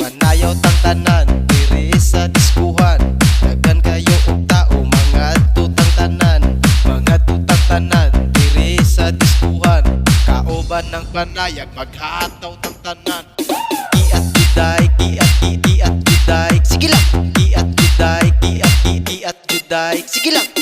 Manayaw tang tanan diri sa diskuhan. Daghan kayo og tao mga tutang tanan. Mga tutang tanan diri sa diskuhan. Kauban ng panayag maghataw tang tanan. Iat juday, iat juday. Sige lang. Iat juday, iat juday. Sige lang.